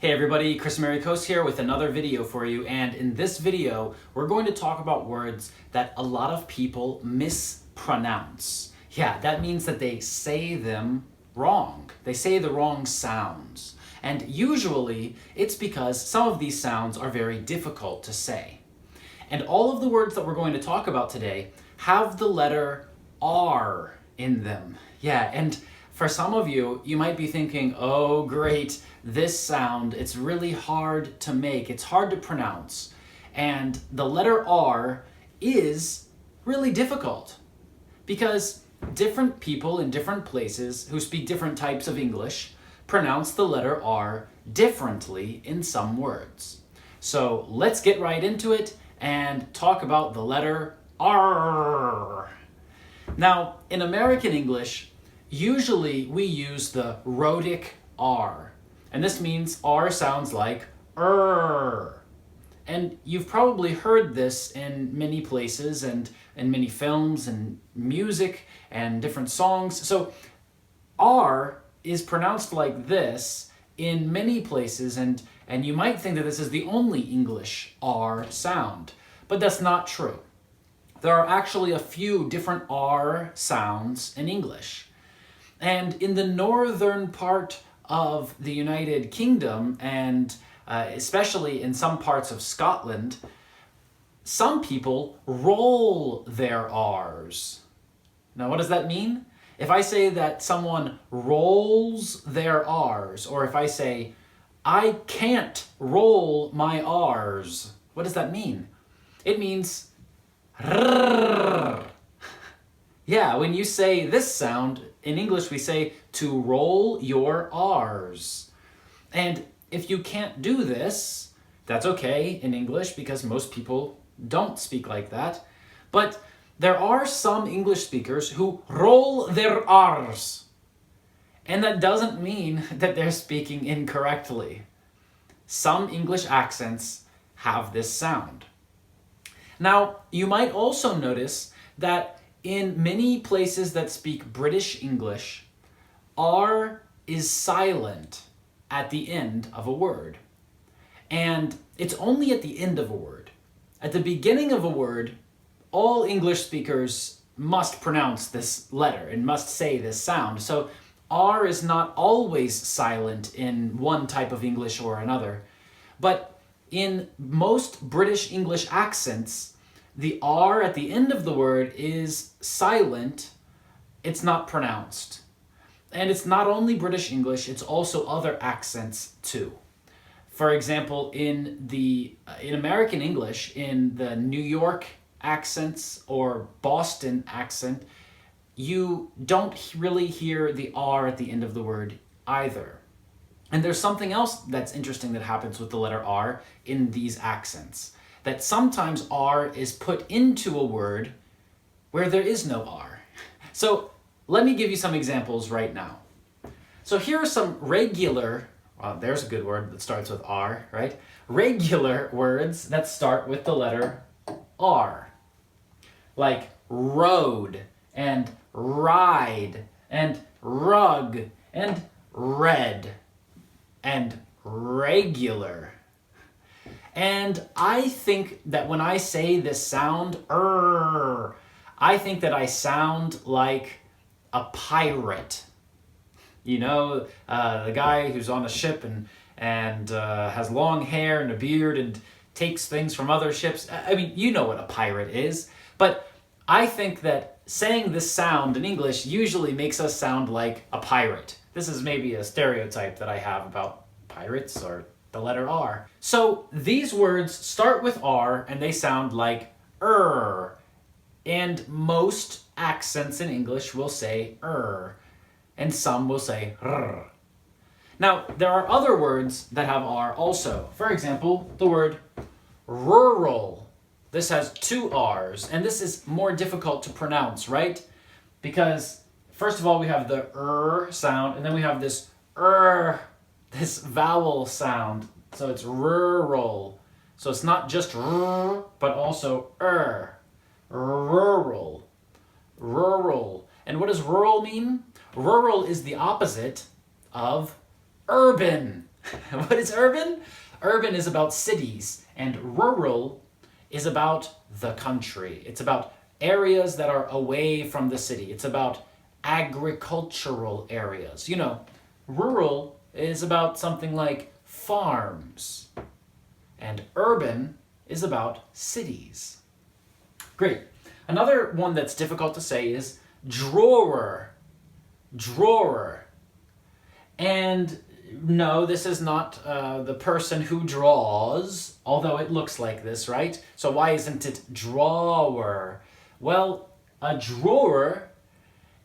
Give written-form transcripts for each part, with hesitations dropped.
Hey everybody, Chris Marikos here with another video for you, and in this video we're going to talk about words that a lot of people mispronounce. Yeah, that means that they say them wrong. They say the wrong sounds. And usually it's because some of these sounds are very difficult to say. And all of the words that we're going to talk about today have the letter R in them. Yeah, and for some of you, you might be thinking, oh great, this sound, it's really hard to make, it's hard to pronounce. And the letter R is really difficult because different people in different places who speak different types of English pronounce the letter R differently in some words. So let's get right into it and talk about the letter R. Now, in American English, usually we use the rhotic R, and this means R sounds like And you've probably heard this in many places and in many films and music and different songs. So R is pronounced like this in many places, and you might think that this is the only English R sound, but that's not true. There are actually a few different R sounds in English. And in the northern part of the United Kingdom, and especially in some parts of Scotland, some people roll their R's. Now, what does that mean? If I say that someone rolls their R's, or if I say, I can't roll my R's, what does that mean? It means rrrr. Yeah, when you say this sound, in English we say to roll your R's. And if you can't do this, that's okay in English because most people don't speak like that. But there are some English speakers who roll their R's. And that doesn't mean that they're speaking incorrectly. Some English accents have this sound. Now, you might also notice that in many places that speak British English, R is silent at the end of a word. And it's only at the end of a word. At the beginning of a word, all English speakers must pronounce this letter and must say this sound. So R is not always silent in one type of English or another. But in most British English accents, the R at the end of the word is silent, it's not pronounced. And it's not only British English, it's also other accents too. For example, in American English, in the New York accents or Boston accent, you don't really hear the R at the end of the word either. And there's something else that's interesting that happens with the letter R in these accents. That sometimes R is put into a word where there is no R. So let me give you some examples right now. So here are some regular, there's a good word that starts with R, right? Regular words that start with the letter R. Like road and ride and rug and red and regular. And I think that when I say this sound, I think that I sound like a pirate. You know, the guy who's on a ship and has long hair and a beard and takes things from other ships. I mean, you know what a pirate is. But I think that saying this sound in English usually makes us sound like a pirate. This is maybe a stereotype that I have about pirates or the letter R. So these words start with R and they sound like and most accents in English will say and some will say rr. Now, there are other words that have R also. For example, the word rural. This has two R's, and this is more difficult to pronounce, right? Because first of all, we have the sound, and then we have this this vowel sound. So it's rural. So it's not just r, but also rural. Rural. And what does rural mean? Rural is the opposite of urban. What is urban? Urban is about cities, and rural is about the country. It's about areas that are away from the city. It's about agricultural areas. You know, rural is about something like farms, and urban is about cities. Great. Another one that's difficult to say is drawer. Drawer. And no, this is not the person who draws, although it looks like this, right? So why isn't it drawer? Well, a drawer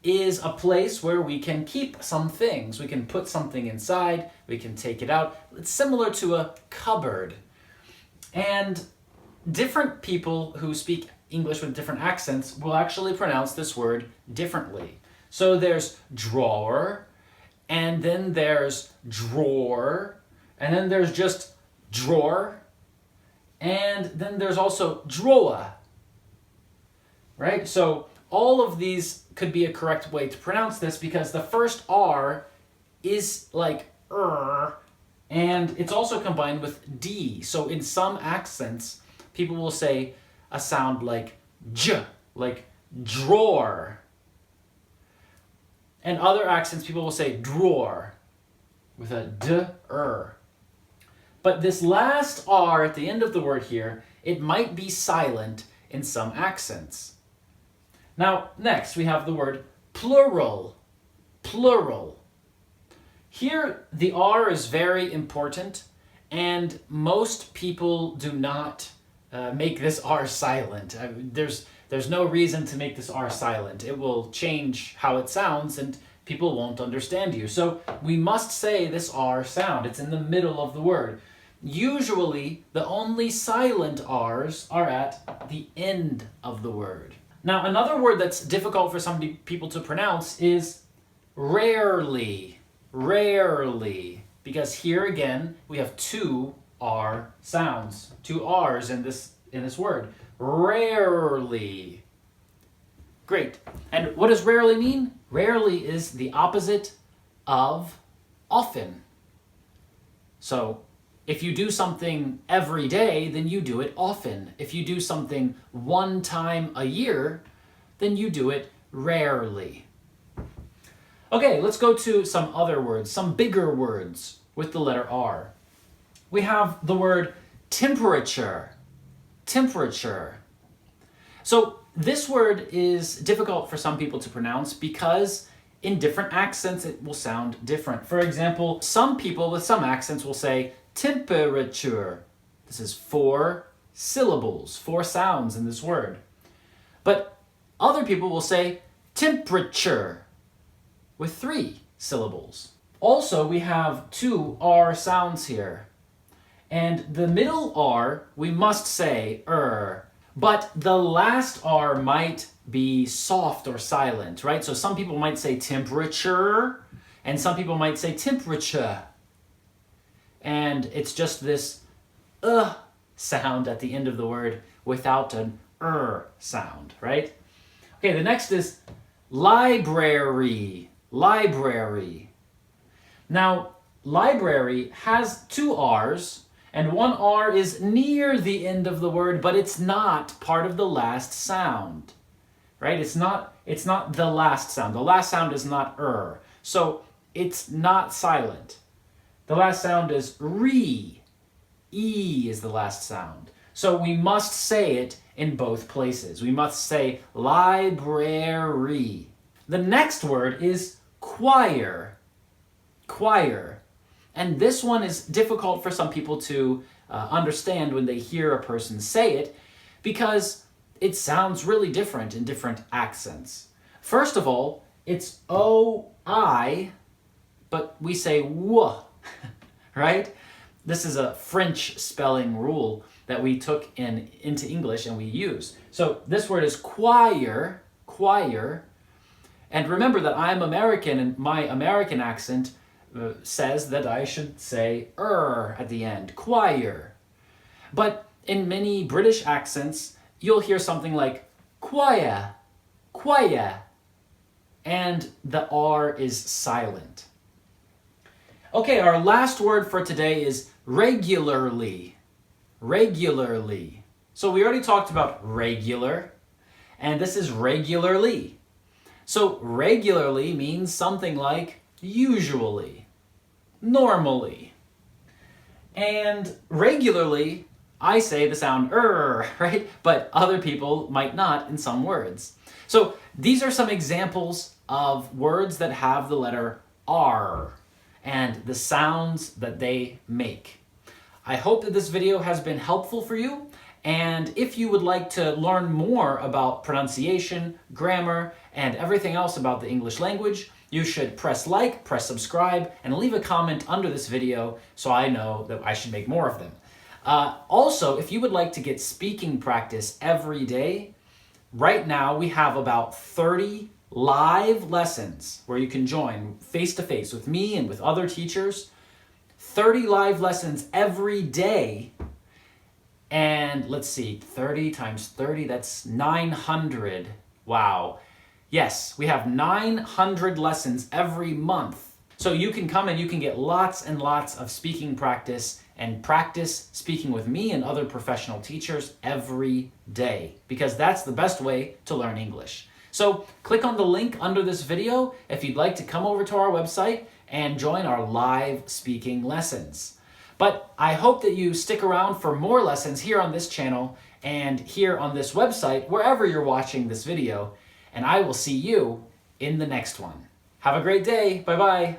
is a place where we can keep some things. We can put something inside, we can take it out. It's similar to a cupboard. And different people who speak English with different accents will actually pronounce this word differently. So there's drawer, and then there's drawer, and then there's just drawer, and then there's also drawer, right? So all of these could be a correct way to pronounce this because the first R is like and it's also combined with D. So in some accents, people will say a sound like J, like drawer. And other accents, people will say drawer with a D-er. But this last R at the end of the word here, it might be silent in some accents. Now, next we have the word plural. Plural. Here, the R is very important, and most people do not make this R silent. There's no reason to make this R silent. It will change how it sounds, and people won't understand you. So we must say this R sound. It's in the middle of the word. Usually, the only silent R's are at the end of the word. Now, another word that's difficult for some people to pronounce is rarely. Rarely. Because here again, we have two R sounds. Two R's in this word. Rarely. Great. And what does rarely mean? Rarely is the opposite of often. So, if you do something every day, then you do it often. If you do something one time a year, then you do it rarely. Okay, let's go to some other words, some bigger words with the letter R. We have the word temperature. Temperature. So this word is difficult for some people to pronounce because in different accents it will sound different. For example, some people with some accents will say temperature. This is 4 syllables, 4 sounds in this word. But other people will say temperature with 3 syllables. Also, we have 2 R sounds here. And the middle R, we must say but the last R might be soft or silent, right? So some people might say temperature, and some people might say temperature. And it's just this sound at the end of the word without an sound, right? Okay, the next is library. Library. Now, library has 2 R's, and 1 R is near the end of the word, but it's not part of the last sound, right? It's not the last sound. The last sound is not so it's not silent. The last sound is re. E is the last sound. So we must say it in both places. We must say library. The next word is choir. Choir. And this one is difficult for some people to understand when they hear a person say it because it sounds really different in different accents. First of all, it's O-I, but we say w, right? This is a French spelling rule that we took into English and we use. So this word is choir, choir. And remember that I'm American and my American accent says that I should say at the end, choir. But in many British accents, you'll hear something like choir, choir, and the R is silent. Okay, our last word for today is regularly. Regularly. So we already talked about regular, and this is regularly. So regularly means something like usually, normally. And regularly, I say the sound right? But other people might not in some words. So these are some examples of words that have the letter R and the sounds that they make. I hope that this video has been helpful for you, and if you would like to learn more about pronunciation, grammar, and everything else about the English language, you should press like, press subscribe, and leave a comment under this video so I know that I should make more of them. Also, if you would like to get speaking practice every day, right now we have about 30 live lessons where you can join face-to-face with me and with other teachers. 30 live lessons every day. And let's see, 30 times 30, that's 900. Wow. Yes, we have 900 lessons every month. So you can come and you can get lots and lots of speaking practice and practice speaking with me and other professional teachers every day, because that's the best way to learn English. So click on the link under this video if you'd like to come over to our website and join our live speaking lessons. But I hope that you stick around for more lessons here on this channel and here on this website, wherever you're watching this video, and I will see you in the next one. Have a great day. Bye-bye.